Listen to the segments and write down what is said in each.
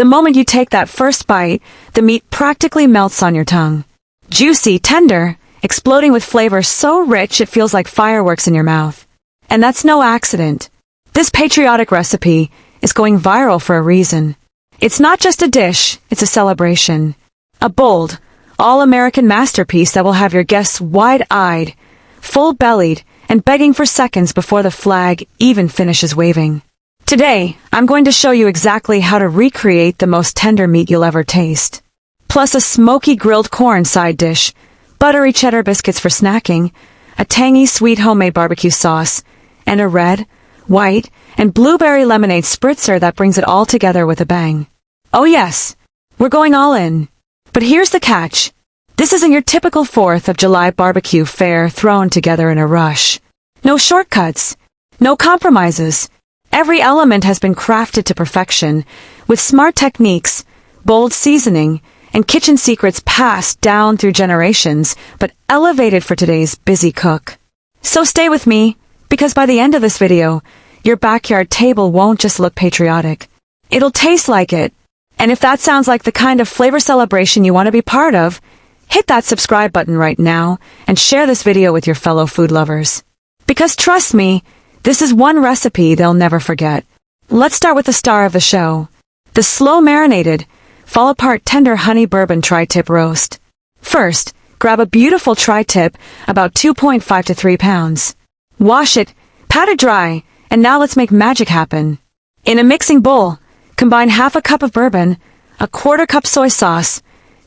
The moment you take that first bite, the meat practically melts on your tongue. Juicy, tender, exploding with flavor so rich it feels like fireworks in your mouth. And that's no accident. This patriotic recipe is going viral for a reason. It's not just a dish, it's a celebration. A bold, all-American masterpiece that will have your guests wide-eyed, full-bellied, and begging for seconds before the flag even finishes waving. Today, I'm going to show you exactly how to recreate the most tender meat you'll ever taste. Plus a smoky grilled corn side dish, buttery cheddar biscuits for snacking, a tangy sweet homemade barbecue sauce, and a red, white, and blueberry lemonade spritzer that brings it all together with a bang. Oh yes, we're going all in. But here's the catch. This isn't your typical 4th of July barbecue fare thrown together in a rush. No shortcuts. No compromises. Every element has been crafted to perfection, with smart techniques, bold seasoning, and kitchen secrets passed down through generations, but elevated for today's busy cook. So stay with me, because by the end of this video, your backyard table won't just look patriotic. It'll taste like it. And if that sounds like the kind of flavor celebration you want to be part of, hit that subscribe button right now and share this video with your fellow food lovers. Because trust me, this is one recipe they'll never forget. Let's start with the star of the show. The slow marinated, fall-apart tender honey-bourbon tri-tip roast. First, grab a beautiful tri-tip, about 2.5 to 3 pounds. Wash it, pat it dry, and now let's make magic happen. In a mixing bowl, combine half a cup of bourbon, a 1/4 cup soy sauce,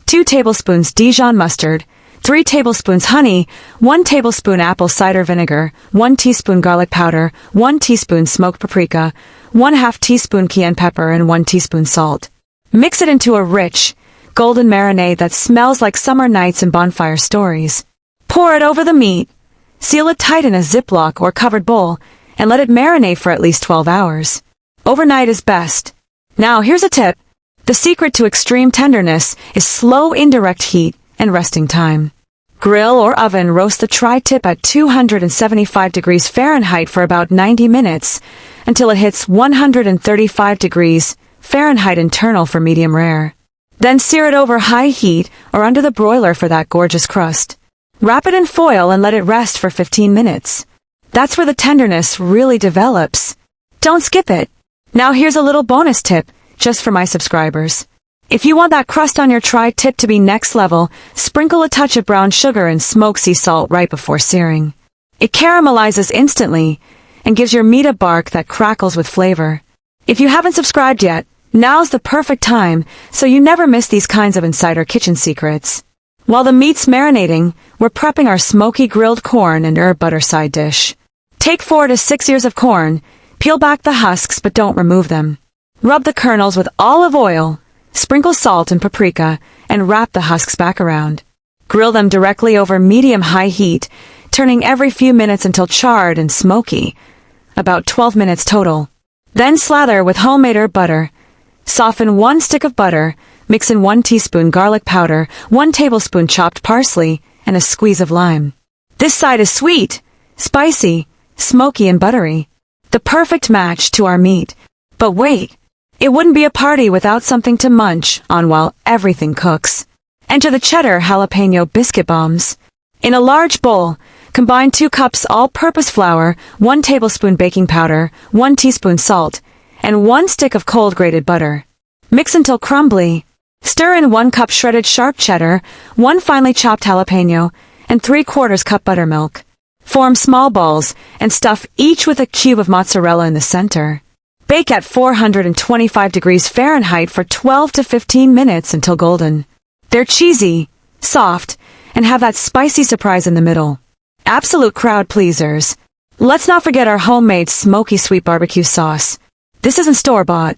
2 tablespoons Dijon mustard, 3 tablespoons honey, 1 tablespoon apple cider vinegar, 1 teaspoon garlic powder, 1 teaspoon smoked paprika, 1/2 teaspoon cayenne pepper, and 1 teaspoon salt. Mix it into a rich, golden marinade that smells like summer nights and bonfire stories. Pour it over the meat. Seal it tight in a Ziploc or covered bowl, and let it marinate for at least 12 hours. Overnight is best. Now here's a tip. The secret to extreme tenderness is slow indirect heat and resting time. Grill or oven roast the tri-tip at 275 degrees Fahrenheit for about 90 minutes until it hits 135 degrees Fahrenheit internal for medium rare. Then sear it over high heat or under the broiler for that gorgeous crust. Wrap it in foil and let it rest for 15 minutes. That's where the tenderness really develops. Don't skip it. Now here's a little bonus tip, just for my subscribers. If you want that crust on your tri-tip to be next level, sprinkle a touch of brown sugar and smoked sea salt right before searing. It caramelizes instantly and gives your meat a bark that crackles with flavor. If you haven't subscribed yet, now's the perfect time so you never miss these kinds of insider kitchen secrets. While the meat's marinating, we're prepping our smoky grilled corn and herb butter side dish. Take 4 to 6 ears of corn, peel back the husks but don't remove them. Rub the kernels with olive oil, sprinkle salt and paprika, and wrap the husks back around. Grill them directly over medium-high heat, turning every few minutes until charred and smoky, about 12 minutes total. Then slather with homemade herb butter. Soften 1 stick of butter, mix in 1 teaspoon garlic powder, 1 tablespoon chopped parsley, and a squeeze of lime. This side is sweet, spicy, smoky, and buttery. The perfect match to our meat. But wait, it wouldn't be a party without something to munch on while everything cooks. Enter the Cheddar Jalapeño biscuit bombs. In a large bowl, combine 2 cups all-purpose flour, 1 tablespoon baking powder, 1 teaspoon salt, and 1 stick of cold grated butter. Mix until crumbly. Stir in 1 cup shredded sharp cheddar, 1 finely chopped jalapeno, and 3/4 cup buttermilk. Form small balls and stuff each with a cube of mozzarella in the center. Bake at 425 degrees Fahrenheit for 12 to 15 minutes until golden. They're cheesy, soft, and have that spicy surprise in the middle. Absolute crowd pleasers. Let's not forget our homemade smoky sweet barbecue sauce. This isn't store-bought.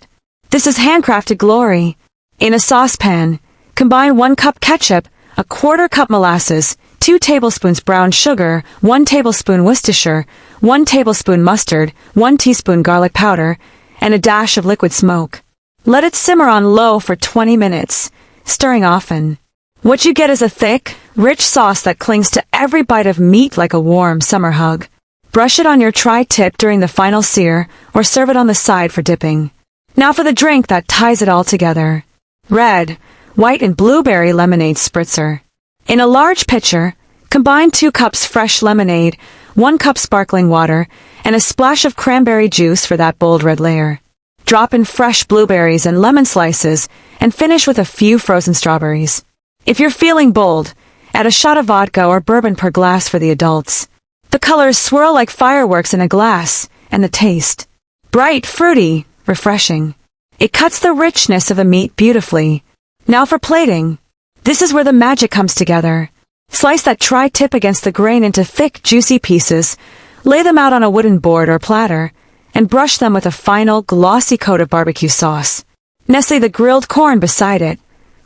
This is handcrafted glory. In a saucepan, combine 1 cup ketchup, a 1/4 cup molasses, 2 tablespoons brown sugar, 1 tablespoon Worcestershire, 1 tablespoon mustard, 1 teaspoon garlic powder, and a dash of liquid smoke. Let it simmer on low for 20 minutes, stirring often. What you get is a thick, rich sauce that clings to every bite of meat like a warm summer hug. Brush it on your tri-tip during the final sear, or serve it on the side for dipping. Now for the drink that ties it all together. Red, white and blueberry lemonade spritzer. In a large pitcher, combine 2 cups fresh lemonade, 1 cup sparkling water, and a splash of cranberry juice for that bold red layer. Drop in fresh blueberries and lemon slices, and finish with a few frozen strawberries. If you're feeling bold, add a shot of vodka or bourbon per glass for the adults. The colors swirl like fireworks in a glass, and the taste. Bright, fruity, refreshing. It cuts the richness of the meat beautifully. Now for plating. This is where the magic comes together. Slice that tri-tip against the grain into thick, juicy pieces, lay them out on a wooden board or platter, and brush them with a final, glossy coat of barbecue sauce. Nestle the grilled corn beside it,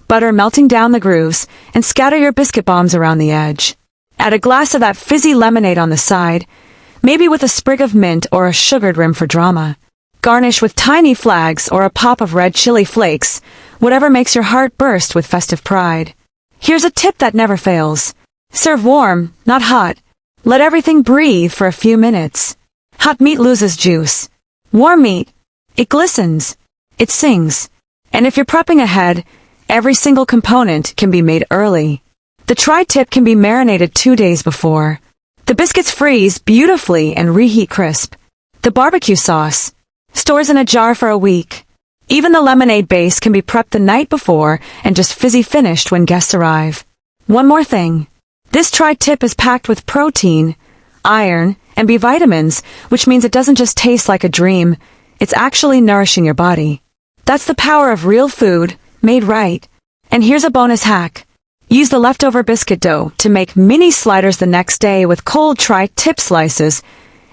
butter melting down the grooves, and scatter your biscuit bombs around the edge. Add a glass of that fizzy lemonade on the side, maybe with a sprig of mint or a sugared rim for drama. Garnish with tiny flags or a pop of red chili flakes, whatever makes your heart burst with festive pride. Here's a tip that never fails. Serve warm, not hot. Let everything breathe for a few minutes. Hot meat loses juice. Warm meat, it glistens. It sings. And if you're prepping ahead, every single component can be made early. The tri-tip can be marinated 2 days before. The biscuits freeze beautifully and reheat crisp. The barbecue sauce stores in a jar for a week. Even the lemonade base can be prepped the night before and just fizzy finished when guests arrive. One more thing. This tri-tip is packed with protein, iron, and B vitamins, which means it doesn't just taste like a dream, it's actually nourishing your body. That's the power of real food, made right. And here's a bonus hack. Use the leftover biscuit dough to make mini sliders the next day with cold tri-tip slices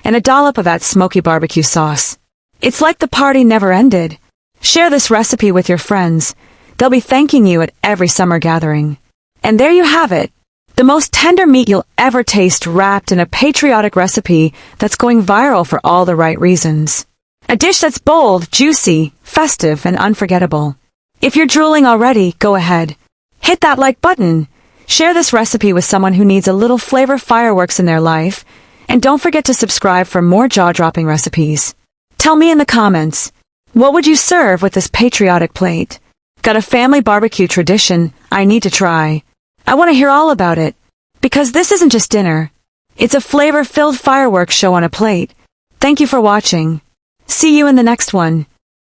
and a dollop of that smoky barbecue sauce. It's like the party never ended. Share this recipe with your friends. They'll be thanking you at every summer gathering. And there you have it. The most tender meat you'll ever taste wrapped in a patriotic recipe that's going viral for all the right reasons. A dish that's bold, juicy, festive, and unforgettable. If you're drooling already, go ahead. Hit that like button. Share this recipe with someone who needs a little flavor fireworks in their life. And don't forget to subscribe for more jaw-dropping recipes. Tell me in the comments, what would you serve with this patriotic plate? Got a family barbecue tradition I need to try. I want to hear all about it. Because this isn't just dinner. It's a flavor-filled fireworks show on a plate. Thank you for watching. See you in the next one.